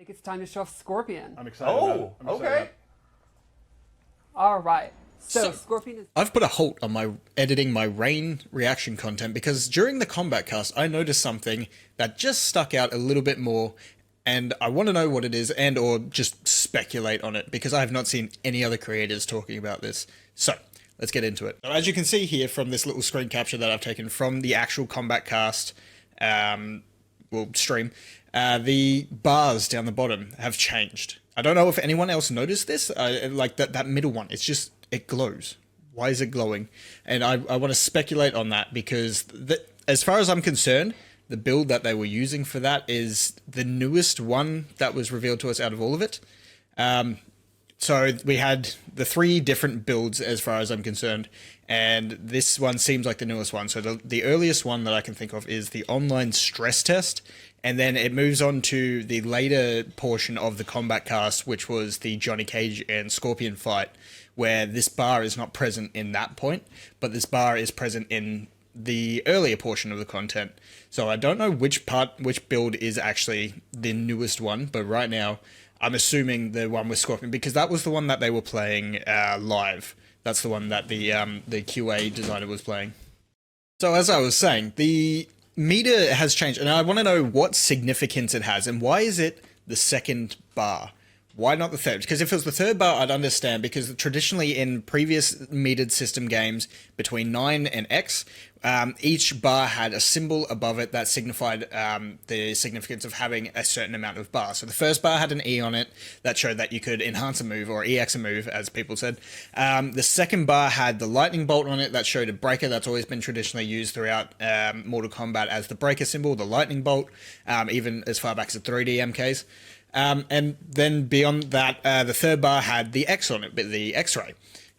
think it's time to show off Scorpion. I'm excited about it. I'm excited about it. All right. So Scorpion is... I've put a halt on my editing my rain reaction content because during the Kombat Kast, I noticed something that just stuck out a little bit more, and I want to know what it is and or just speculate on it because I have not seen any other creators talking about this. So let's get into it. So as you can see here from this little screen capture that I've taken from the actual Kombat Kast stream, the bars down the bottom have changed. I don't know if anyone else noticed this, like that middle one, it glows. Why is it glowing? And I want to speculate on that because as far as I'm concerned, the build that they were using for that is the newest one that was revealed to us out of all of it. So we had the 3 different builds as far as I'm concerned, and this one seems like the newest one. So the earliest one that I can think of is the online stress test, and then it moves on to the later portion of the Kombat Kast, which was the Johnny Cage and Scorpion fight, where this bar is not present in that point, but this bar is present in the earlier portion of the content. So I don't know which build is actually the newest one, but right now I'm assuming the one with Scorpion, because that was the one that they were playing live. That's the one that the QA designer was playing. So as I was saying, the meter has changed, and I want to know what significance it has, and why is it the second bar? Why not the third? Because if it was the third bar, I'd understand, because traditionally in previous metered system games between 9 and X, each bar had a symbol above it that signified the significance of having a certain amount of bar. So the first bar had an E on it that showed that you could enhance a move, or EX a move, as people said. The second bar had the lightning bolt on it that showed a breaker. That's always been traditionally used throughout Mortal Kombat as the breaker symbol, the lightning bolt, even as far back as the 3D MKs. And then beyond that, the third bar had the X on it, the X-ray.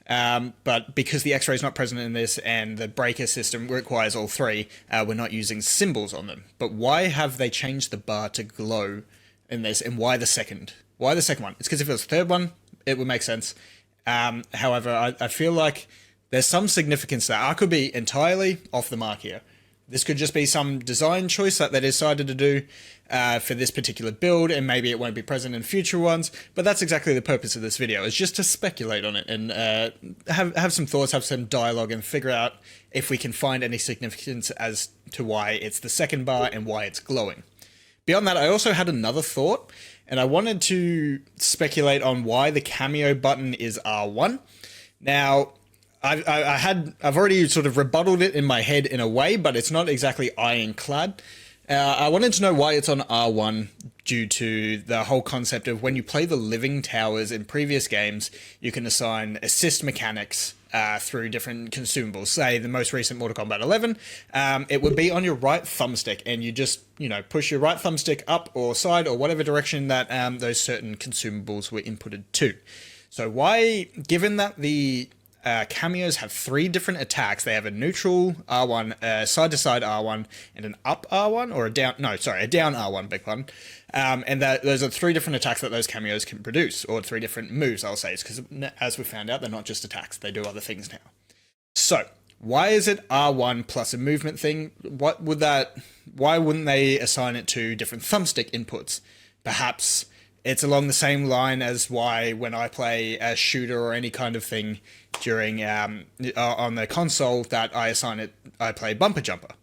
But because the X-ray is not present in this and the breaker system requires all 3, we're not using symbols on them. But why have they changed the bar to glow in this, and why the second? Why the second one? It's because if it was the third one, it would make sense. However, I feel like there's some significance there. I could be entirely off the mark here. This could just be some design choice that they decided to do for this particular build, and maybe it won't be present in future ones, but that's exactly the purpose of this video, is just to speculate on it and have some thoughts, have some dialogue, and figure out if we can find any significance as to why it's the second bar and why it's glowing. Beyond that, I also had another thought, and I wanted to speculate on why the Kameo button is R1. Now, I've already sort of rebutted it in my head in a way, but it's not exactly ironclad. I wanted to know why it's on R1 due to the whole concept of when you play the living towers in previous games, you can assign assist mechanics through different consumables. Say the most recent Mortal Kombat 11, it would be on your right thumbstick, and you just, push your right thumbstick up or side or whatever direction that those certain consumables were inputted to. So why, given that the Cameos have 3 different attacks. They have a neutral R1, side-to-side R1, and an up R1, or a down R1, big pardon. And those are 3 different attacks that those Cameos can produce, or 3 different moves, I'll say, because as we found out, they're not just attacks, they do other things now. So, why is it R1 plus a movement thing? Why wouldn't they assign it to different thumbstick inputs? Perhaps it's along the same line as why when I play a shooter or any kind of thing during on the console that I play bumper jumper,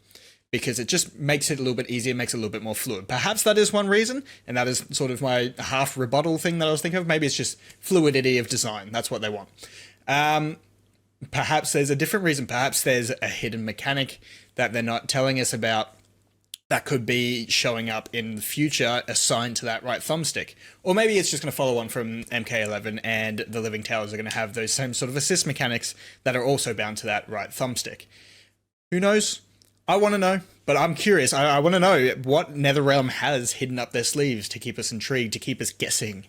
because it just makes it a little bit easier, makes it a little bit more fluid. Perhaps that is one reason, and that is sort of my half rebuttal thing that I was thinking of. Maybe it's just fluidity of design. That's what they want. Perhaps there's a different reason. Perhaps there's a hidden mechanic that they're not telling us about that could be showing up in the future assigned to that right thumbstick. Or maybe it's just going to follow on from MK11 and the Living Towers are going to have those same sort of assist mechanics that are also bound to that right thumbstick. Who knows? I want to know, but I'm curious. I want to know what NetherRealm has hidden up their sleeves to keep us intrigued, to keep us guessing.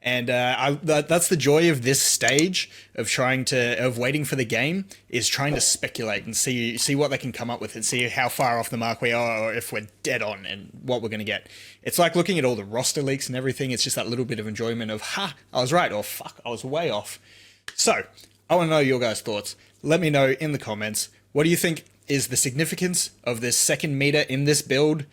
And that's the joy of this stage of waiting for the game, is trying to speculate and see what they can come up with and see how far off the mark we are, or if we're dead on and what we're going to get. It's like looking at all the roster leaks and everything. It's just that little bit of enjoyment of, I was right, or fuck, I was way off. So I want to know your guys' thoughts. Let me know in the comments. What do you think is the significance of this second meter in this build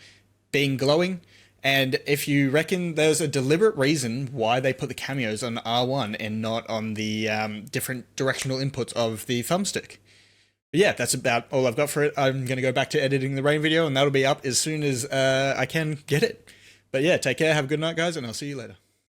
being glowing? And if you reckon there's a deliberate reason why they put the cameos on R1 and not on the different directional inputs of the thumbstick. But yeah, that's about all I've got for it. I'm going to go back to editing the rain video, and that'll be up as soon as I can get it. But yeah, take care, have a good night, guys, and I'll see you later.